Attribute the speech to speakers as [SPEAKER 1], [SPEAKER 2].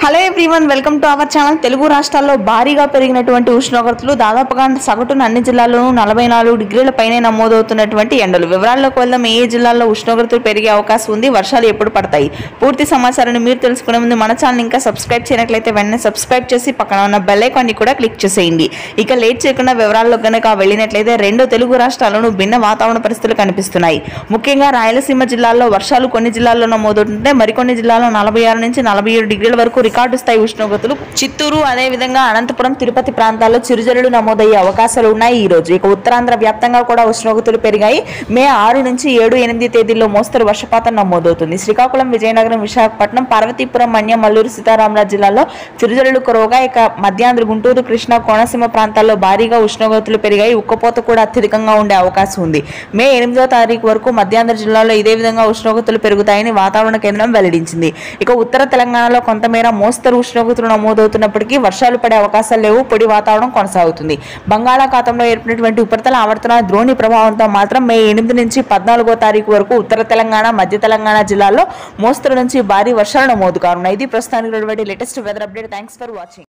[SPEAKER 1] Hello everyone, welcome to our channel. Telugu రాష్ట్రాల్లో భారీగా పెరిగినటువంటి ఉష్ణోగ్రతలు, దాదాపుగా సగటున అన్ని జిల్లాల్లోనూ 44 డిగ్రీల పైనే నమోదవుతున్నటువంటి ఎండలు. వివరాల్లోకి వెళ్దాం. ఏ జిల్లాల్లో ఉష్ణోగ్రతలు పెరిగే అవకాశం ఉంది, వర్షాలు ఎప్పుడు పడతాయి, పూర్తి సమాచారాన్ని మీరు తెలుసుకునే ముందు మన ఛానల్ ఇంకా సబ్స్క్రైబ్ చేయనట్లయితే వెంటనే సబ్స్క్రైబ్ చేసి పక్కన ఉన్న బెల్ ఐకాన్ని కూడా క్లిక్ చేసేయండి. ఇక లేట్ చేయకుండా వివరాల్లో కనుక వెళ్ళినట్లయితే రెండు తెలుగు రాష్ట్రాల్లోనూ భిన్న వాతావరణ పరిస్థితులు కనిపిస్తున్నాయి. ముఖ్యంగా రాయలసీమ జిల్లాల్లో వర్షాలు కొన్ని జిల్లాల్లో నమోదవుతుంటే మరికొన్ని జిల్లాల్లో 46 నుంచి 47 డిగ్రీల వరకు రికార్డు స్థాయి ఉష్ణోగ్రతలు, చిత్తూరు అదేవిధంగా అనంతపురం, తిరుపతి ప్రాంతాల్లో చిరుజల్లులు నమోదయ్యే అవకాశాలు ఉన్నాయి ఈ రోజు. ఇక ఉత్తరాంధ్ర వ్యాప్తంగా కూడా ఉష్ణోగ్రతలు పెరిగాయి. మే 6 నుంచి 7, 8 తేదీల్లో మోస్తరు వర్షపాతం నమోదవుతుంది. శ్రీకాకుళం, విజయనగరం, విశాఖపట్నం, పార్వతీపురం, మన్యం, మల్లూరు సీతారామరాజు జిల్లాల్లో చిరుజల్లులు కురవగా, ఇక మధ్యాంధ్ర, గుంటూరు, కృష్ణా, కోనసీమ ప్రాంతాల్లో భారీగా ఉష్ణోగ్రతలు పెరిగాయి. ఉక్కపోత కూడా అత్యధికంగా ఉండే అవకాశం ఉంది. మే 8వ తారీఖు వరకు మధ్యాంధ్ర జిల్లాలో ఇదే విధంగా ఉష్ణోగ్రతలు పెరుగుతాయని వాతావరణ కేంద్రం వెల్లడించింది. ఇక ఉత్తర తెలంగాణలో కొంతమేర మోస్తరు ఉష్ణోగ్రతలు నమోదవుతున్నప్పటికీ వర్షాలు పడే అవకాశాలు లేవు. పొడి వాతావరణం కొనసాగుతుంది. బంగాళాఖాతంలో ఏర్పడినటువంటి ఉపరితల ఆవర్తన ద్రోణి ప్రభావంతో మాత్రం మే 8 నుంచి 14వ తారీఖు వరకు ఉత్తర తెలంగాణ, మధ్య తెలంగాణ జిల్లాల్లో మోస్తరు నుంచి భారీ వర్షాలు నమోదు కానున్నాయి. ఇది ప్రస్తుతానికి latest weather update. Thanks for watching.